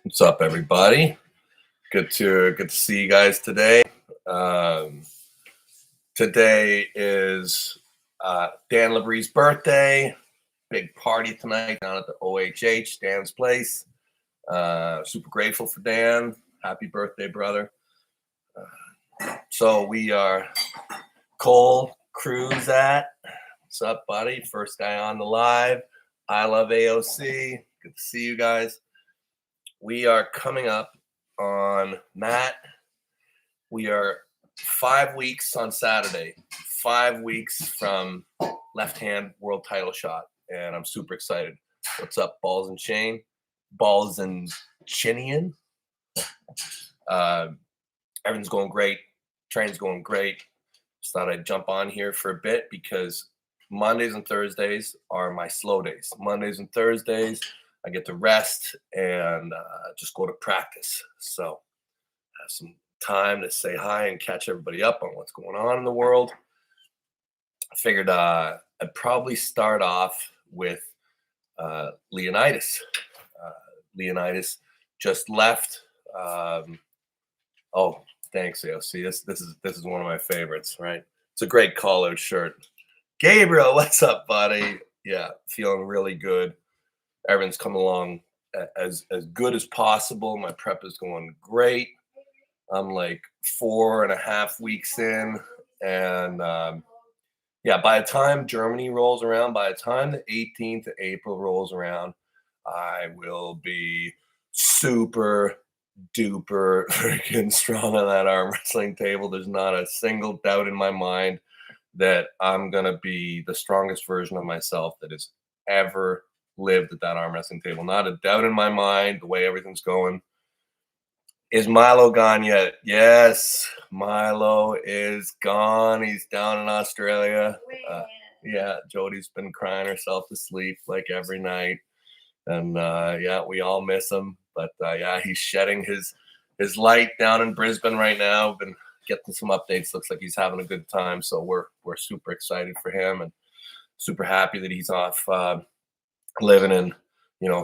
What's up, everybody? Good to see you guys today. Um, Today is Dan Labree's birthday. Big party tonight down at the OHH, Dan's place. Super grateful for Dan. Happy birthday, brother. So we are Cole Cruzat. What's up, buddy? First guy on the live. I love AOC. Good to see you guys. We are coming up on Matt. We are 5 weeks on Saturday, 5 weeks from left hand world title shot. And I'm super excited. What's up, Balls and Chain? Balls and Chinian. Everything's going great. Train's going great. Just thought I'd jump on here for a bit because Mondays and Thursdays are my slow days. Mondays and Thursdays, I get to rest and just go to practice. So have some time to say hi and catch everybody up on what's going on in the world. I figured I'd probably start off with Leonitis. Leonitis just left. Oh, thanks, AOC. This is one of my favorites, right? It's a great call-out shirt. Gabriel, what's up, buddy? Yeah, feeling really good. Everything's coming along as good as possible. My prep is going great. I'm like 4.5 weeks in, and yeah, by the time Germany rolls around, by the time the 18th of April rolls around, I will be super duper freaking strong on that arm wrestling table. There's not a single doubt in my mind that I'm gonna be the strongest version of myself that has ever lived at that arm wrestling table. Not a doubt in my mind. The way everything's going. Is Milo gone yet? Yes, Milo is gone. He's down in Australia. Yeah, Jody's been crying herself to sleep like every night. And yeah, we all miss him. But yeah, he's shedding his light down in Brisbane right now. Been getting some updates. Looks like he's having a good time. So we're super excited for him and super happy that he's off living in,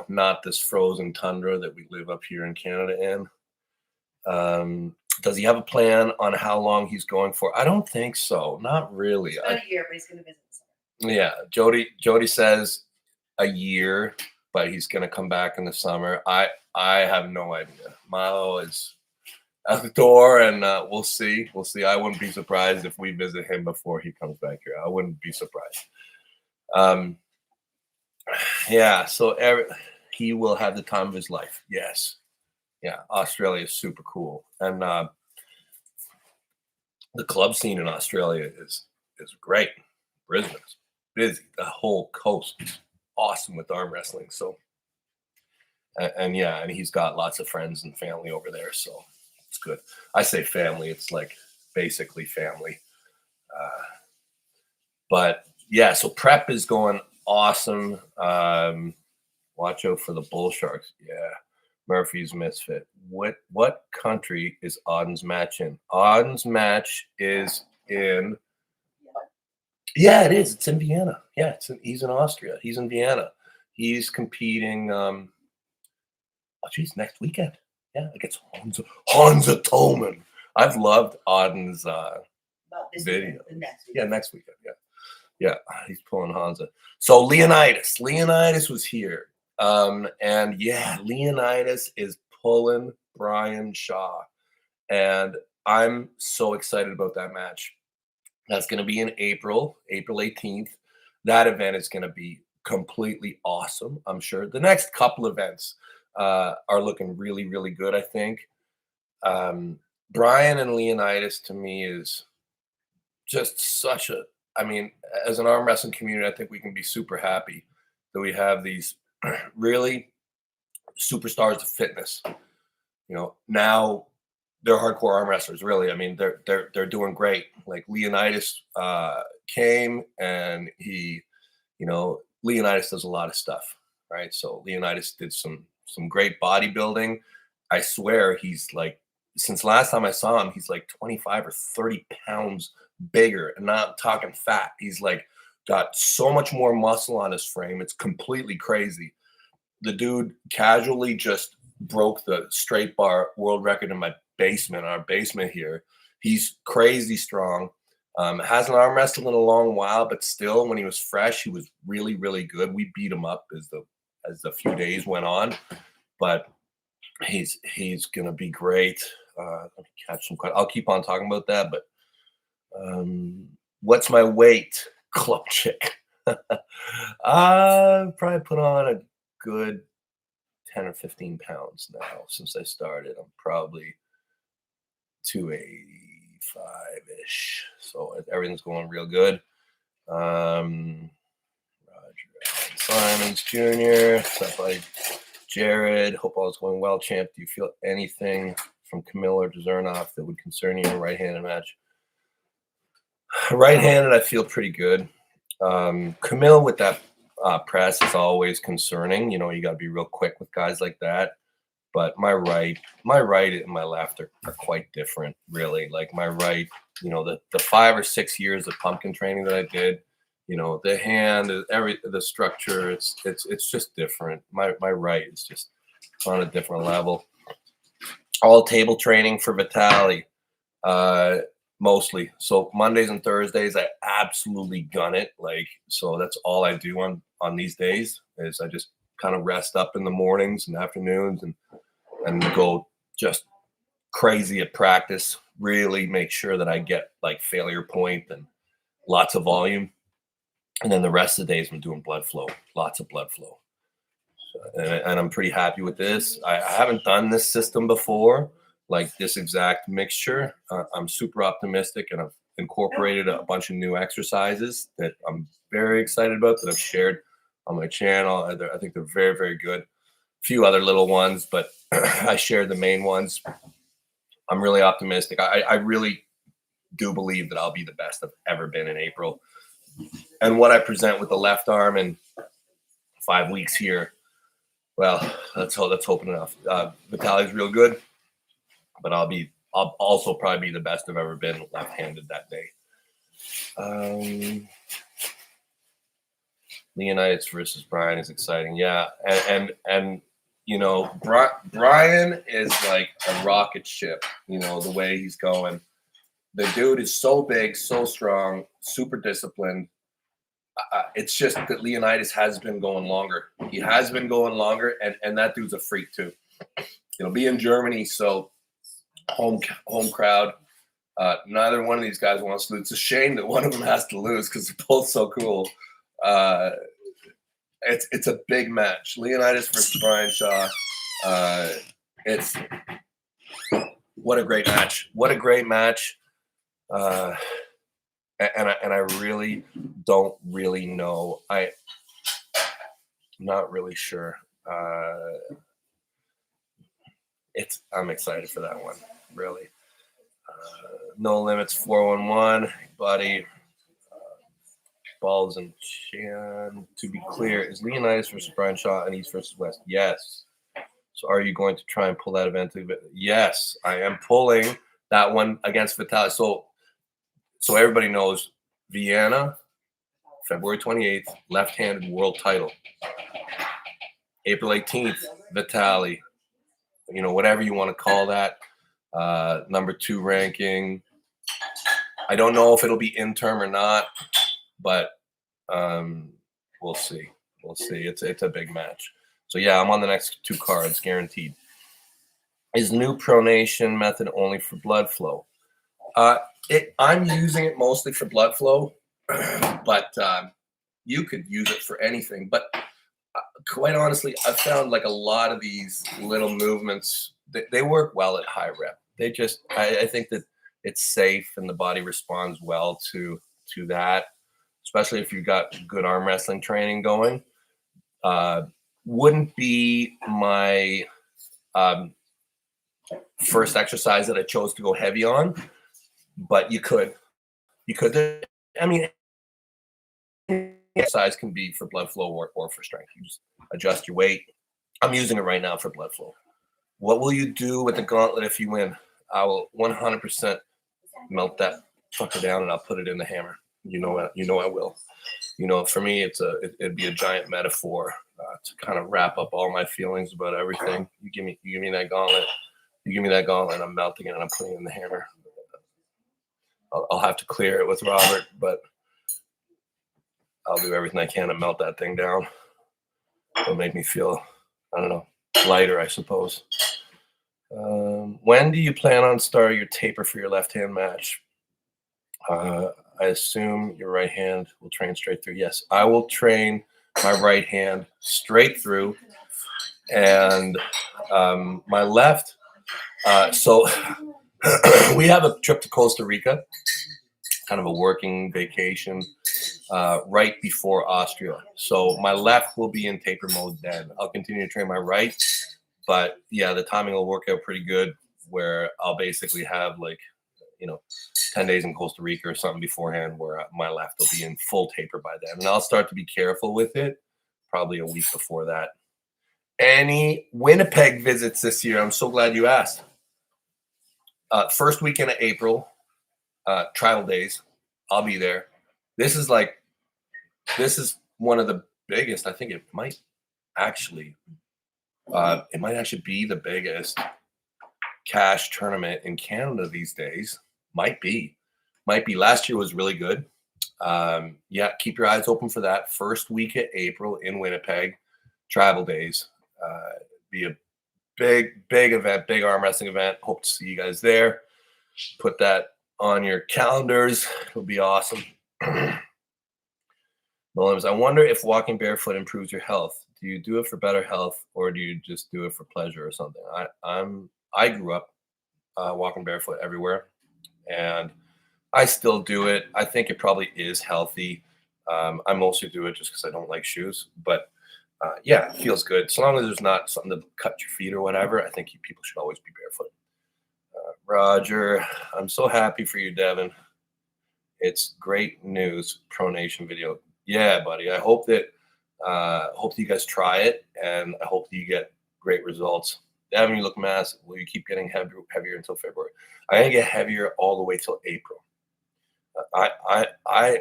not this frozen tundra that we live up here in Canada in. Does he have a plan on how long he's going for? I don't think so. Not really. It's about a year, but he's going to visit. Yeah, Jody says a year, but he's going to come back in the summer. I have no idea. Milo is at the door, and we'll see. We'll see. I wouldn't be surprised if we visit him before he comes back here. I wouldn't be surprised. Yeah, so he will have the time of his life. Yes. Yeah, Australia is super cool, and the club scene in Australia is great. Brisbane's busy. The whole coast is awesome with arm wrestling. So, and yeah, and he's got lots of friends and family over there, so it's good. I say family; it's like basically family. But yeah, so prep is going awesome. Watch out for the bull sharks. Yeah. Murphy's Misfit. What country is Auden's match in? Auden's match is in. Yeah, it is. It's in Vienna. Yeah, he's in Austria. He's in Vienna. He's competing. Oh, geez, next weekend. Yeah, against Hansa Tolman. I've loved Auden's video. Next weekend. Yeah, he's pulling Hansa. So Leonitis. Leonitis was here. And yeah, Leonitis is pulling Brian Shaw. And I'm so excited about that match. That's going to be in April 18th. That event is going to be completely awesome, I'm sure. The next couple events are looking really, really good, I think. Brian and Leonitis, to me, is just such a, I mean, as an arm wrestling community, I think we can be super happy that we have these really superstars of fitness. Now they're hardcore arm wrestlers. Really, I mean, they're doing great. Like Leonitis came and he, Leonitis does a lot of stuff, right? So Leonitis did some great bodybuilding. I swear he's like, since last time I saw him, he's like 25 or 30 pounds bigger, and not talking fat. He's like got so much more muscle on his frame. It's completely crazy. The dude casually just broke the straight bar world record in my basement, our basement here. He's crazy strong. Hasn't arm wrestled in a long while, but still, when he was fresh, he was really, really good. We beat him up as the few days went on, but he's gonna be great. Let me catch some. I'll keep on talking about that, but what's my weight, club chick? Probably put on a good 10 or 15 pounds now since I started. I'm probably 285-ish. So everything's going real good. Roger Simons Jr., stuff like Jared. Hope all is going well, champ. Do you feel anything from Camille or Dzernov that would concern you in a right-handed match? Right-handed, I feel pretty good. Camille with that press is always concerning. You know, you got to be real quick with guys like that. But my right and my left are quite different, really. Like my right, you know, the 5 or 6 years of pumpkin training that I did, you know, the hand, the structure, it's just different. My right is just on a different level. All table training for Vitali, mostly. So Mondays and Thursdays, I absolutely gun it. Like, so that's all I do on these days is I just kind of rest up in the mornings and afternoons and go just crazy at practice. Really make sure that I get like failure point and lots of volume. And then the rest of the days I'm doing blood flow, lots of blood flow. And I'm pretty happy with this. I haven't done this system before, like this exact mixture. I'm super optimistic, and I've incorporated a bunch of new exercises that I'm very excited about that I've shared on my channel. I think they're very, very good. A few other little ones, but I shared the main ones. I'm really optimistic. I really do believe that I'll be the best I've ever been in April. And what I present with the left arm in 5 weeks here, well, let's hope enough. Vitali's real good, but I'll also probably be the best I've ever been left-handed that day. Leonitis versus Brian is exciting, yeah, and you know, Brian is like a rocket ship. You know, the way he's going. The dude is so big, so strong, super disciplined. It's just that Leonitis has been going longer. He has been going longer, and that dude's a freak too. It'll be in Germany, so home crowd. Neither one of these guys wants to lose. It's a shame that one of them has to lose because they're both so cool. It's a big match. Leonitis versus Brian Shaw. It's what a great match. What a great match. And I really don't really know. I'm not really sure. I'm excited for that one, really. No Limits 411, buddy. Balls and chin. To be clear, is Leonitis versus Brian Shaw and East versus West? Yes. So are you going to try and pull that event? Yes, I am pulling that one against Vitali. So everybody knows Vienna, February 28th, left-handed world title. April 18th, Vitali. You know, whatever you want to call that. Number 2 ranking. I don't know if it'll be interim or not, but we'll see. We'll see. It's a big match. So yeah, I'm on the next 2 cards, guaranteed. Is new pronation method only for blood flow? I'm using it mostly for blood flow, but you could use it for anything. But quite honestly, I've found like a lot of these little movements, they work well at high rep. They just, I think that it's safe and the body responds well to that, especially if you've got good arm wrestling training going. Wouldn't be my first exercise that I chose to go heavy on. But you could, I mean, exercise can be for blood flow or for strength. You just adjust your weight. I'm using it right now for blood flow. What will you do with the gauntlet if you win? I will 100% melt that fucker down and I'll put it in the hammer. You know I will. You know, for me, it'd be a giant metaphor. to kind of wrap up all my feelings about everything. You give me that gauntlet. You give me that gauntlet. I'm melting it and I'm putting it in the hammer. I'll have to clear it with Robert, but I'll do everything I can to melt that thing down. It'll make me feel, I don't know, lighter, I suppose. When do you plan on starting your taper for your left-hand match? I assume your right hand will train straight through. Yes, I will train my right hand straight through, and my left. So we have a trip to Costa Rica, kind of a working vacation, right before Austria. So my left will be in taper mode then. I'll continue to train my right, but yeah, the timing will work out pretty good where I'll basically have 10 days in Costa Rica or something beforehand where my left will be in full taper by then. And I'll start to be careful with it probably a week before that. Any Winnipeg visits this year? I'm so glad you asked. First weekend of April, Travel Days. I'll be there. This is one of the biggest. I think it might actually be the biggest cash tournament in Canada these days. Might be. Last year was really good. Yeah, keep your eyes open for that. First week of April in Winnipeg, Travel Days. Be a big event, big arm wrestling event. Hope to see you guys there. Put that on your calendars. It'll be awesome. Williams, I wonder if walking barefoot improves your health. Do you do it for better health, or do you just do it for pleasure or something? I grew up walking barefoot everywhere, and I still do it. I think it probably is healthy. I mostly do it just because I don't like shoes, but yeah, it feels good. So long as there's not something to cut your feet or whatever, I think people should always be barefoot. Roger, I'm so happy for you, Devon. It's great news, pronation video. Yeah, buddy. I hope that you guys try it, and I hope that you get great results. Devon, you look massive. Will you keep getting heavier until February? I'm gonna get heavier all the way till April. I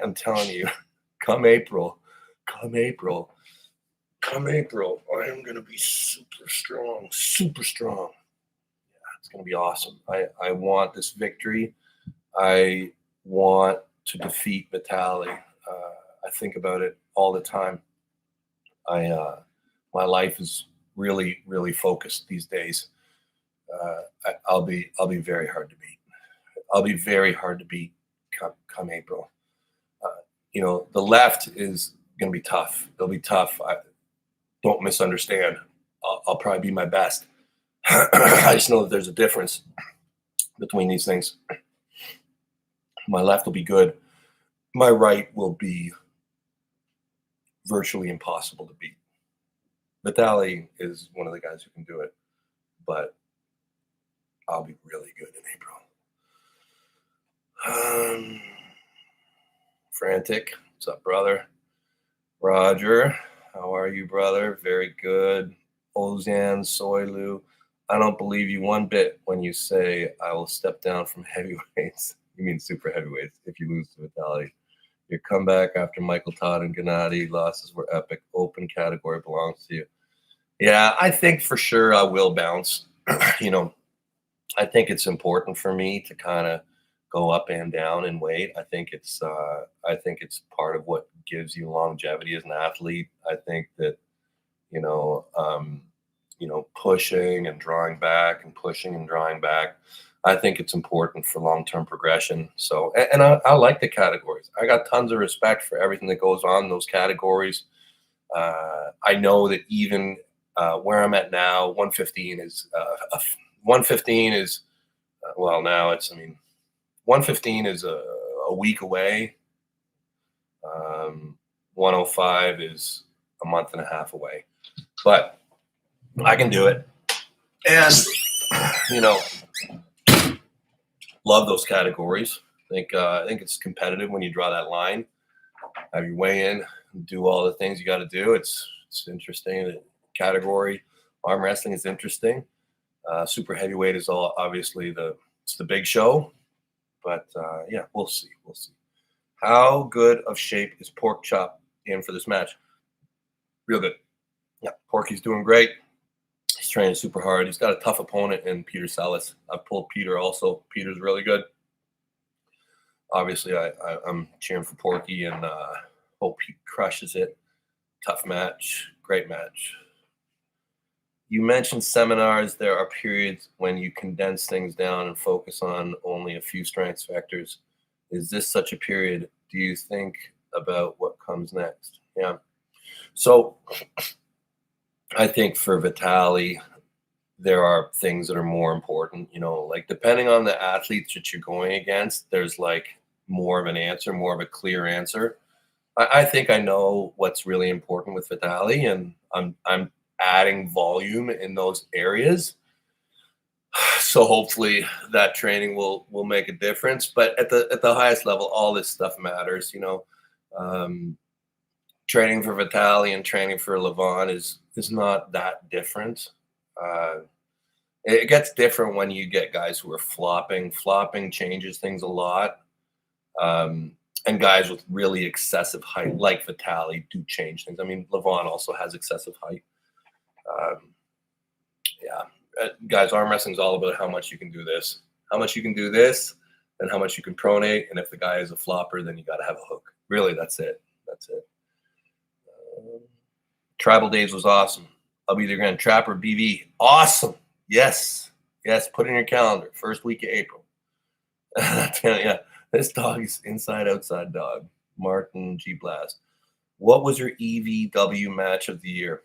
am telling you, come April, I am gonna be super strong. Yeah, it's gonna be awesome. I want this victory. I want to defeat Vitali. I think about it all the time. My life is really, really focused these days. I'll be very hard to beat. I'll be very hard to beat come April. The left is going to be tough. It'll be tough. Don't misunderstand. I'll probably be my best. I just know that there's a difference between these things. My left will be good. My right will be virtually impossible to beat. Vitali is one of the guys who can do it, but I'll be really good in April. Frantic, what's up, brother? Roger, how are you, brother? Very good. Ozan Soilu, I don't believe you one bit when you say I will step down from heavyweights. You mean super heavyweights if you lose to Vitali. Your comeback after Michael Todd and Gennady losses were epic. Open category belongs to you. Yeah, I think for sure I will bounce. I think it's important for me to kind of go up and down in weight. I think it's part of what gives you longevity as an athlete. I think that pushing and drawing back and pushing and drawing back. I think it's important for long-term progression. So, and I like the categories. I got tons of respect for everything that goes on in those categories. I know that even where I'm at now, 115 is 115 is now it's 115 is a week away. 105 is a month and a half away, but I can do it. And love those categories. I think it's competitive when you draw that line. Have your weigh in, do all the things you got to do. It's interesting. The category arm wrestling is interesting. Super heavyweight is obviously the big show. But yeah, we'll see. How good of shape is Pork Chop in for this match? Real good. Porky's doing great. He's training super hard. He's got a tough opponent in Peter Salas. I've pulled Peter also. Peter's really good. Obviously, I'm cheering for Porky and hope he crushes it. Tough match. Great match. You mentioned seminars. There are periods when you condense things down and focus on only a few strengths vectors. Is this such a period? Do you think about what comes next? Yeah. So I think for Vitali, there are things that are more important, like depending on the athletes that you're going against, there's like more of an answer, more of a clear answer. I think I know what's really important with Vitali, and I'm adding volume in those areas. So hopefully that training will make a difference. But at the highest level, all this stuff matters, training for Vitali and training for Levon is not that different. It gets different when you get guys who are flopping. Flopping changes things a lot. And guys with really excessive height, like Vitali, do change things. I mean, Levon also has excessive height. Guys, arm wrestling is all about how much you can do this. How much you can do this, and how much you can pronate. And if the guy is a flopper, then you got to have a hook. Really, that's it. That's it. Tribal Days was awesome. I'll be there again. Trapper BV, awesome. Yes, put it in your calendar. First week of April. Yeah, this dog is inside outside dog. Martin G Blast. What was your EVW match of the year?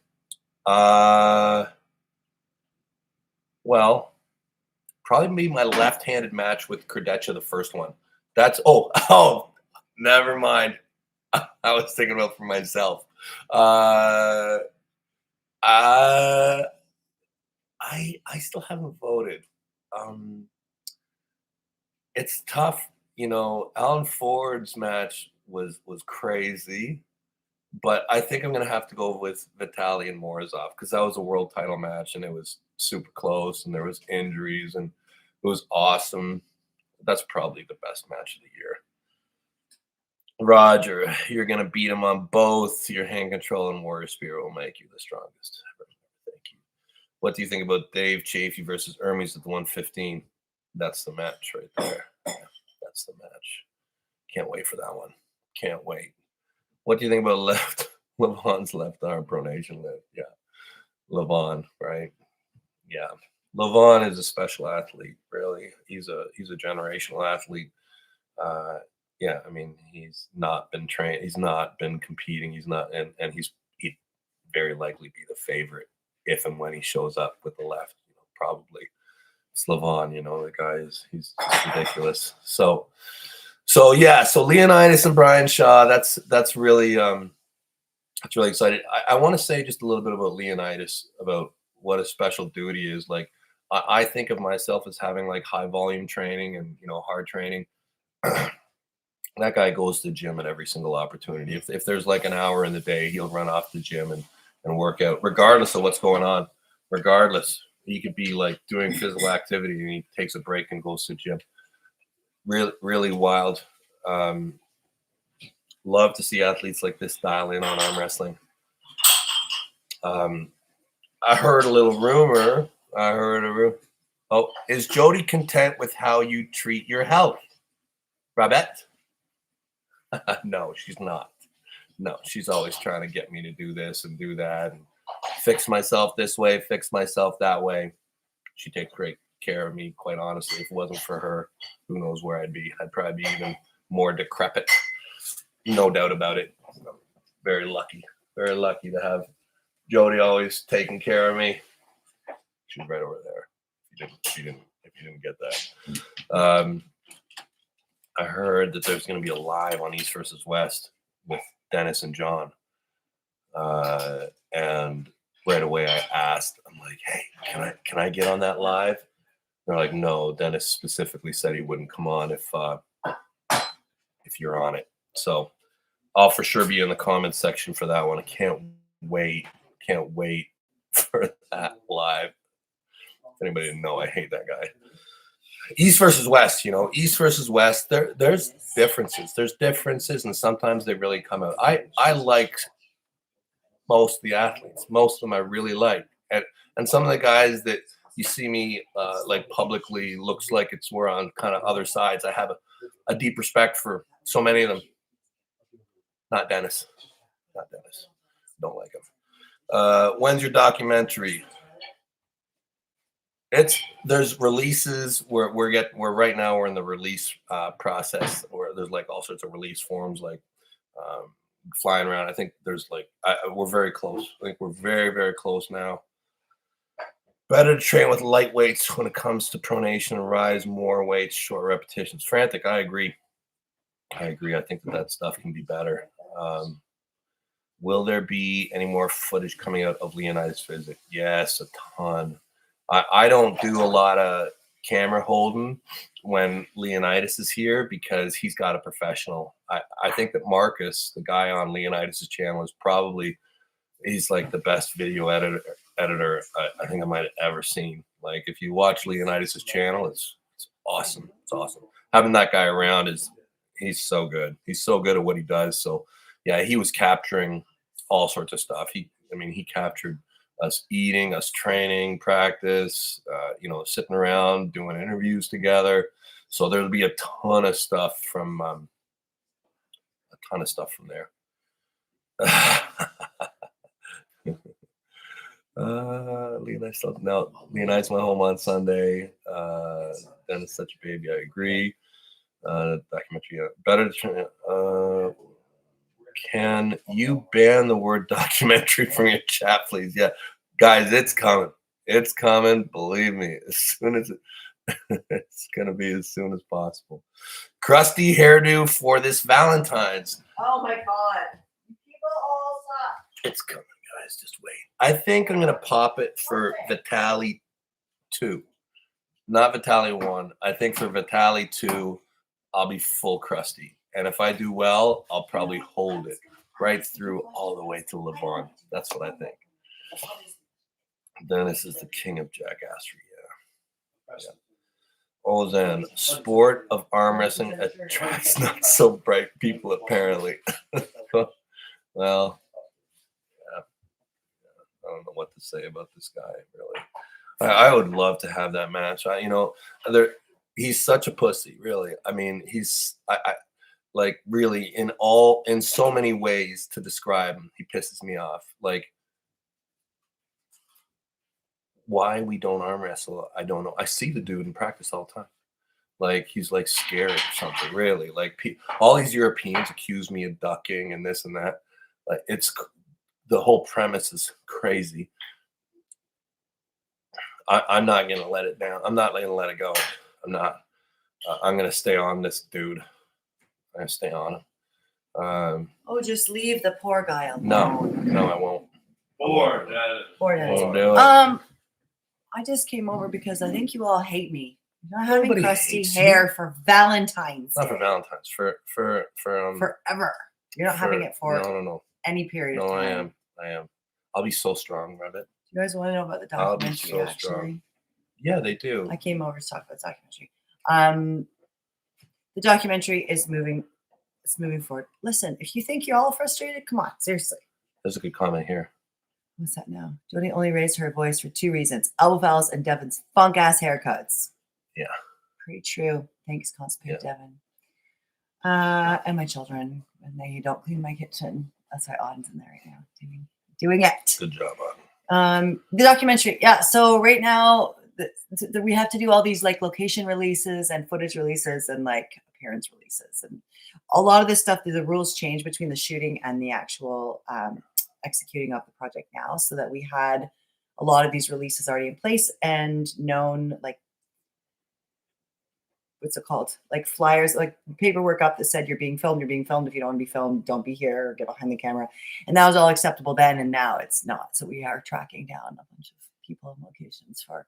Well, probably be my left-handed match with Kardeccia, the first one. That's never mind. I was thinking about for myself. I still haven't voted. It's tough, Alan Ford's match was crazy, but I think I'm gonna have to go with Vitali and Morozov because that was a world title match and it was super close and there was injuries and it was awesome. That's probably the best match of the year. Roger, you're going to beat him on both. Your hand control and warrior spirit will make you the strongest. Thank you. What do you think about Dave Chafee versus Hermes at the 115? That's the match right there. That's the match. Can't wait for that one. Can't wait. What do you think about Levon's left arm pronation lift? Yeah. Levon, right? Yeah. Levon is a special athlete, really. He's a generational athlete. Yeah, I mean, he's not been trained. He's not been competing. He's not, and he'd very likely be the favorite if and when he shows up with the left. Probably it's Levon. The guy he's ridiculous. So yeah. So Leonitis and Brian Shaw. That's really exciting. I want to say just a little bit about Leonitis, about what a special duty is. Like I think of myself as having like high volume training and hard training. That guy goes to the gym at every single opportunity. If there's like an hour in the day, he'll run off to the gym and work out, regardless of what's going on. Regardless, he could be like doing physical activity and he takes a break and goes to the gym. Really, really wild. Love to see athletes like this dial in on arm wrestling. I heard a little rumor. Oh, is Jody content with how you treat your health? Robette? No, she's not. No, she's always trying to get me to do this and do that and fix myself this way, fix myself that way. She takes great care of me, quite honestly. If it wasn't for her, who knows where I'd be. I'd probably be even more decrepit. No doubt about it. I'm very lucky to have Jody always taking care of me. She's right over there. If you didn't get that. I heard that there's going to be a live on East versus West with Dennis and John. And right away I asked, I'm like, hey, can I get on that live? They're like, no, Dennis specifically said he wouldn't come on if you're on it. So I'll for sure be in the comments section for that one. I can't wait for that live. If anybody didn't know, I hate that guy. East versus West, East versus West, there's differences. There's differences, and sometimes they really come out. I like most of the athletes. Most of them I really like, and some of the guys that you see me like publicly looks like we're on kind of other sides. I have a deep respect for so many of them. Not Dennis. Not Dennis. Don't like him. When's your documentary? There's releases. We're right now we're in the release process, where there's like all sorts of release forms like flying around. I think there's like we're very close. I think we're very, very close now. Better to train with light weights when it comes to pronation and rise, more weights, short repetitions. Frantic, I agree. I think that stuff can be better. Will there be any more footage coming out of Leonitis visit? Yes, a ton. I don't do a lot of camera holding when Leonitis is here because he's got a professional. I think that Marcus, the guy on Leonitis' channel, he's like the best video editor I think I might have ever seen. Like if you watch Leonitis' channel, it's awesome. It's awesome. Having that guy around he's so good. He's so good at what he does. So yeah, he was capturing all sorts of stuff. He captured us eating, us training, practice, sitting around doing interviews together. So there'll be a ton of stuff from there. Leonidas went home on Sunday. Dennis such a baby. I agree. Documentary better to can you ban the word documentary from your chat, please? Yeah, guys, it's coming. It's coming. Believe me, as soon as it's gonna be as soon as possible. Crusty hairdo for this Valentine's. Oh my God! People all suck. It's coming, guys. Just wait. I think I'm gonna pop it for Vitali 2, not Vitali 1. I think for Vitali 2, I'll be full crusty. And if I do well, I'll probably hold it right through all the way to LeVon. That's what I think. Dennis is the king of jackassery. Yeah. Ozan, sport of arm wrestling attracts not so bright people, apparently. Well, yeah. I don't know what to say about this guy, really. I would love to have that match. He's such a pussy, really. I mean, like really in so many ways to describe him, he pisses me off. Like why we don't arm wrestle, I don't know. I see the dude in practice all the time. Like he's like scared or something, really. Like all these Europeans accuse me of ducking and this and that. Like the whole premise is crazy. I'm not gonna let it down. I'm not gonna let it go. I'm not. I'm gonna stay on this dude. I'm gonna stay on him. Just leave the poor guy alone. No, I won't. Poor Dennis. I just came over because I think you all hate me. You're not having crusty hair for Valentine's Day. Not for Valentine's. For forever. You're not having it for no. any period of time. I am. I'll be so strong, Rabbit. You guys want to know about the documentary? I'll be so actually? Strong. Yeah, they do. I came over to talk about the documentary. The documentary is moving. It's moving forward. Listen, if you think you're all frustrated, come on, seriously. There's a good comment here. What's that now? Jody only raised her voice for 2 reasons: elbow fouls and Devon's funk ass haircuts. Yeah. Pretty true. Thanks, Constipated Devon. And my children, when they don't clean my kitchen. That's why Auden's in there right now doing it. Good job, Auden. The documentary. Yeah. So right now we have to do all these like location releases and footage releases and like appearance releases. And a lot of this stuff, the rules change between the shooting and the actual executing of the project now, so that we had a lot of these releases already in place and known, like, what's it called? Like flyers, like paperwork up that said you're being filmed. If you don't want to be filmed, don't be here or get behind the camera. And that was all acceptable then, and now it's not. So we are tracking down a bunch of people and locations for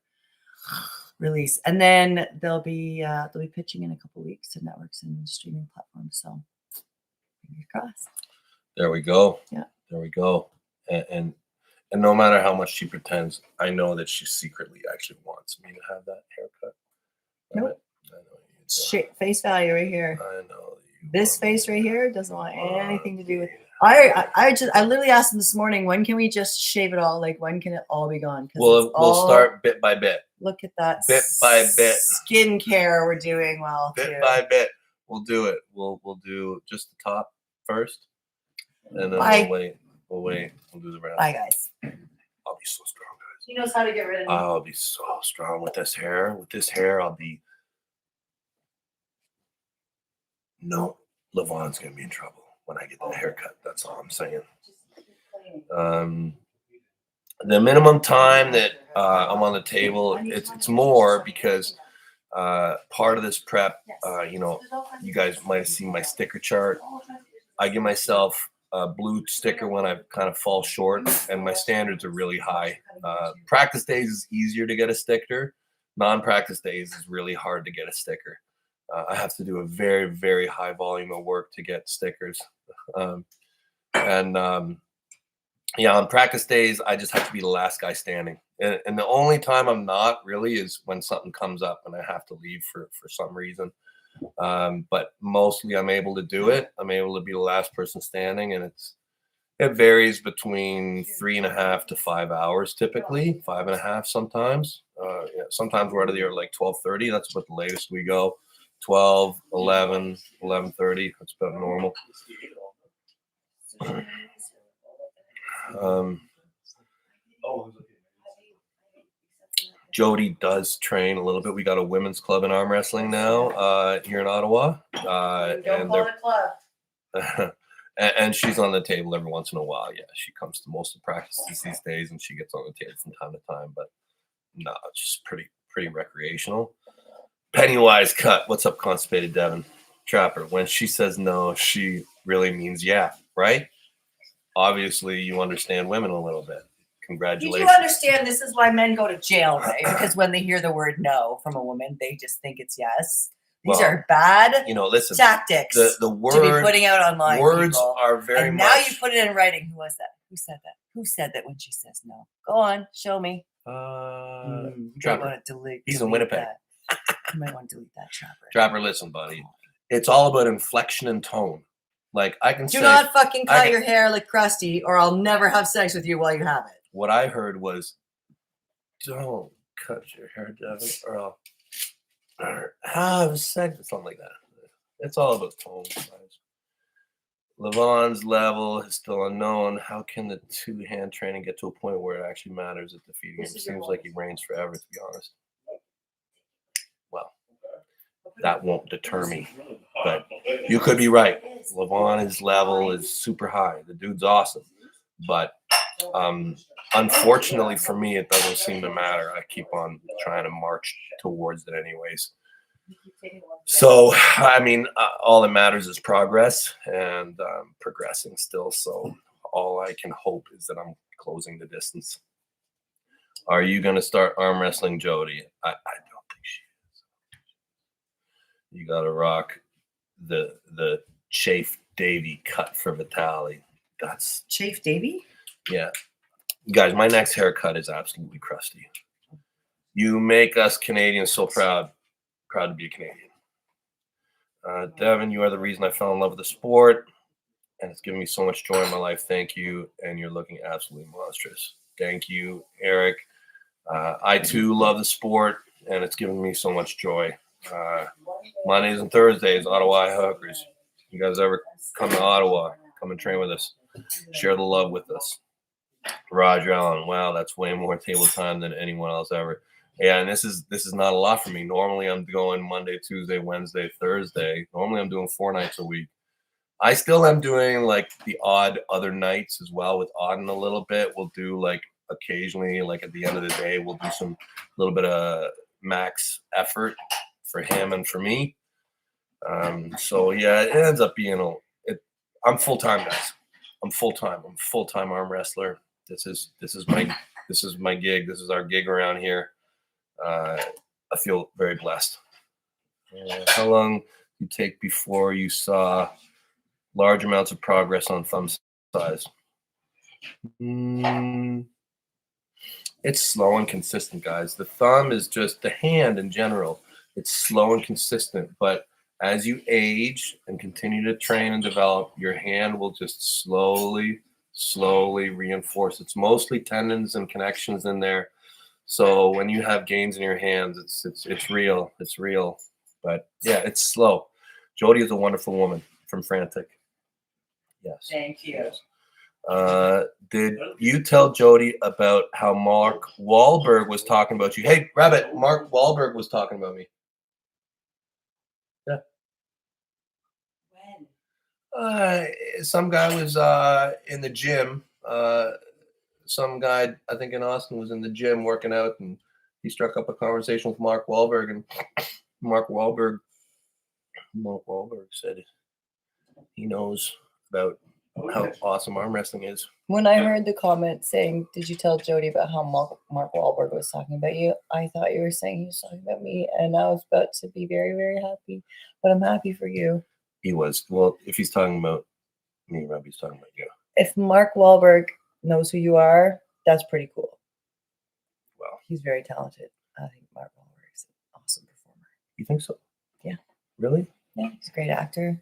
release. And then they'll be pitching in a couple weeks to networks and streaming platforms. So fingers crossed. There we go. Yeah. There we go. And no matter how much she pretends, I know that she secretly actually wants me to have that haircut. Nope. Face value right here. I know. This face right here doesn't want anything to do with I literally asked him this morning, when can we just shave it all? Like, when can it all be gone? We'll start bit by bit. Look at that Bit by bit. skincare we're doing well Bit too. by bit. We'll do it. We'll do just the top first, and then we'll wait. We'll do the rest. Bye, guys. I'll be so strong, guys. He knows how to get rid of me. I'll be so strong with this hair. With this hair, I'll be. No, Levon's gonna be in trouble when I get that haircut. That's all I'm saying. The minimum time that I'm on the table, it's more because part of this prep, you guys might have seen my sticker chart. I give myself a blue sticker when I kind of fall short, and my standards are really high. Practice days is easier to get a sticker. Non-practice days is really hard to get a sticker. I have to do a very, very high volume of work to get stickers. Yeah, on practice days, I just have to be the last guy standing. And the only time I'm not really is when something comes up and I have to leave for some reason. But mostly I'm able to do it. I'm able to be the last person standing, and it varies between 3.5 to 5 hours, typically 5.5 sometimes. Sometimes we're out of the air like 12:30. That's about the latest we go. 12, 11, 11:30. That's about normal. Jody does train a little bit. We got a women's club in arm wrestling now here in Ottawa. And she's on the table every once in a while. Yeah, she comes to most of the practices these days, and she gets on the table from time to time. But no, it's just pretty recreational. Pennywise cut. What's up, constipated Devon? Trapper. When she says no, she really means yeah, right? Obviously, you understand women a little bit. Congratulations. You do understand this is why men go to jail, right? Because when they hear the word no from a woman, they just think it's yes. These are bad listen, tactics the word, to be putting out online. Words people. Are very and much. Now you put it in writing. Who was that? Who said that? Who said that when she says no? Go on, show me. Trapper. Delete He's in Winnipeg. You might want to delete that, Trapper. Trapper, listen, buddy. It's all about inflection and tone. Like I can say, do not fucking cut your hair like Krusty, or I'll never have sex with you while you have it. What I heard was, don't cut your hair, Devon, or I'll have sex, something like that. It's all about tone, guys. Levon's level is still unknown. How can the two-hand training get to a point where it actually matters at defeating him? It seems like he reigns forever, to be honest. Well, that won't deter me, but you could be right. Levon's level is super high. The dude's awesome, but unfortunately for me, it doesn't seem to matter. I keep on trying to march towards it anyways. So, I mean, all that matters is progress, and progressing still. So all I can hope is that I'm closing the distance. Are you going to start arm wrestling Jody? I don't think she is. You got to rock the Chafe Davy cut for Vitali. That's Chafe Davy? Yeah. Guys, my next haircut is absolutely crusty. You make us Canadians so proud to be a Canadian. Devon, you are the reason I fell in love with the sport, and it's given me so much joy in my life. Thank you, and you're looking absolutely monstrous. Thank you, Eric. I too love the sport, and it's given me so much joy. Mondays and Thursdays, Ottawa Hookers. You guys ever come to Ottawa, come and train with us. Share the love with us. Roger Allen, wow, that's way more table time than anyone else ever. Yeah, and this is not a lot for me. Normally I'm going Monday, Tuesday, Wednesday, Thursday. Normally I'm doing 4 nights a week. I still am doing like the odd other nights as well with Auden a little bit. We'll do like occasionally, like at the end of the day, we'll do some little bit of max effort for him and for me. So yeah, it ends up being I'm full-time, guys. I'm full-time arm wrestler. This is my gig. This is our gig around here. I feel very blessed. How long did you take before you saw large amounts of progress on thumb size? It's slow and consistent, guys. The thumb is just the hand in general. It's slow and consistent, but as you age and continue to train and develop, your hand will just slowly reinforce. It's mostly tendons and connections in there. So when you have gains in your hands, it's real. It's real. But yeah, it's slow. Jody is a wonderful woman from Frantic. Yes. Thank you. Yes. Did you tell Jody about how Mark Wahlberg was talking about you? Hey, Rabbit, Mark Wahlberg was talking about me. Yeah. When? Some guy was in the gym. Some guy, I think in Austin, was in the gym working out, and he struck up a conversation with Mark Wahlberg, and Mark Wahlberg said he knows about how awesome arm wrestling is. When I heard the comment saying, "Did you tell Jody about how Mark Wahlberg was talking about you?" I thought you were saying he was talking about me, and I was about to be very, very happy. But I'm happy for you. He was. Well, if he's talking about me, Robbie's talking about you. If Mark Wahlberg knows who you are, that's pretty cool. Well, he's very talented. I think Mark Wahlberg is an awesome performer. You think so? Yeah. Really? Yeah, he's a great actor.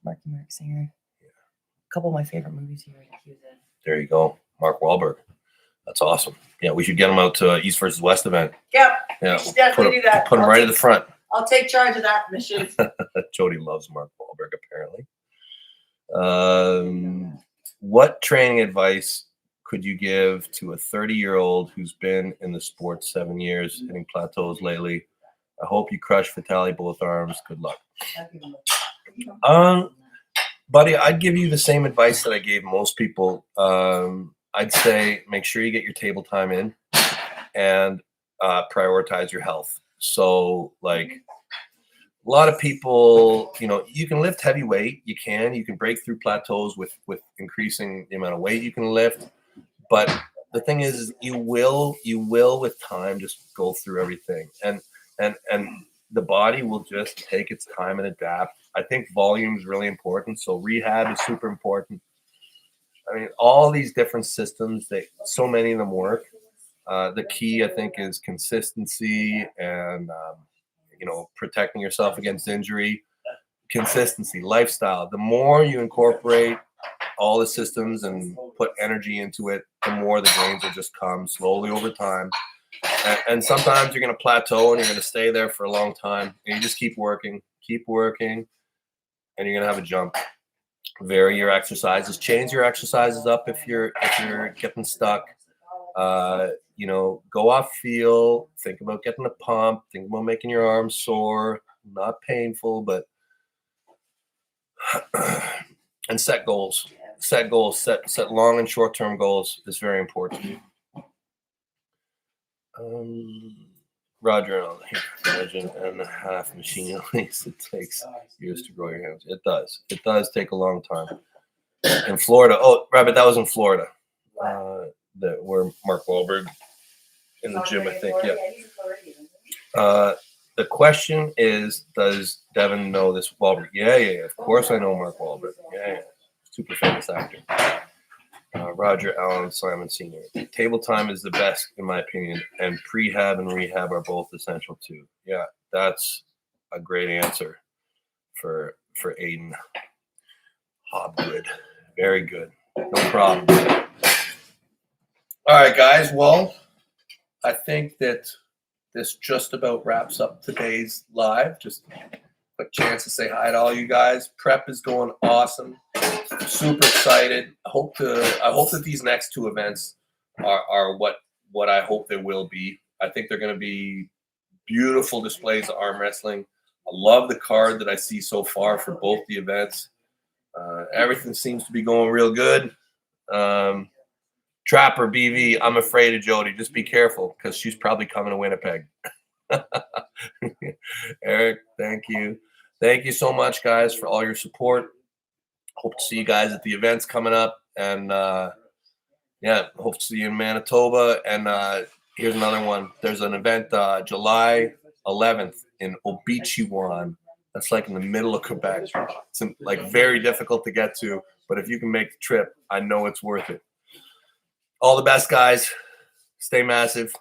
Mark singer. Yeah. A couple of my favorite movies he was in. There you go, Mark Wahlberg. That's awesome. Yeah, we should get him out to East versus West event. Yep. Yeah, we should definitely do that. Put him right at the front. I'll take charge of that mission. Jody loves Mark Wahlberg, apparently. What training advice could you give to a 30-year-old who's been in the sport 7 years, hitting plateaus lately? I hope you crush Vitali both arms. Good luck. Buddy, I'd give you the same advice that I gave most people. I'd say make sure you get your table time in and prioritize your health. So, like, a lot of people, you can lift heavy weight. You can break through plateaus with increasing the amount of weight you can lift. But the thing is you will with time just go through everything. And the body will just take its time and adapt. I think volume is really important. So rehab is super important. I mean, all these different systems, so many of them work. The key, I think, is consistency and, protecting yourself against injury. Consistency, lifestyle. The more you incorporate all the systems and put energy into it, the more the gains will just come slowly over time. And sometimes you're going to plateau and you're going to stay there for a long time. And you just keep working, and you're going to have a jump. Vary your exercises, change your exercises up if you're getting stuck. Go off feel, think about getting a pump, think about making your arms sore, not painful, but and set goals. Set long and short-term goals is very important. Roger, imagine and a half machine at least. It takes years to grow your hands. It does take a long time. In Florida, Rabbit, that was in Florida. Where Mark Wahlberg in the gym, I think. Yeah. The question is, does Devon know this Wahlberg? Yeah. Of course I know Mark Wahlberg. Yeah. Super famous actor. Roger Allen Simon Sr. Table time is the best, in my opinion, and prehab and rehab are both essential too. Yeah, that's a great answer for Aiden Hobgood. Very good. No problem. All right, guys. Well, I think that this just about wraps up today's live. Just a quick chance to say hi to all you guys. Prep is going awesome. Super excited. I hope that these next two events are what I hope they will be. I think they're going to be beautiful displays of arm wrestling. I love the card that I see so far for both the events. Everything seems to be going real good. Trapper BV, I'm afraid of Jody. Just be careful because she's probably coming to Winnipeg. Eric, thank you. Thank you so much, guys, for all your support. Hope to see you guys at the events coming up. And, hope to see you in Manitoba. And here's another one. There's an event July 11th in Obichiwan. That's like in the middle of Quebec. It's very difficult to get to. But if you can make the trip, I know it's worth it. All the best, guys. Stay massive.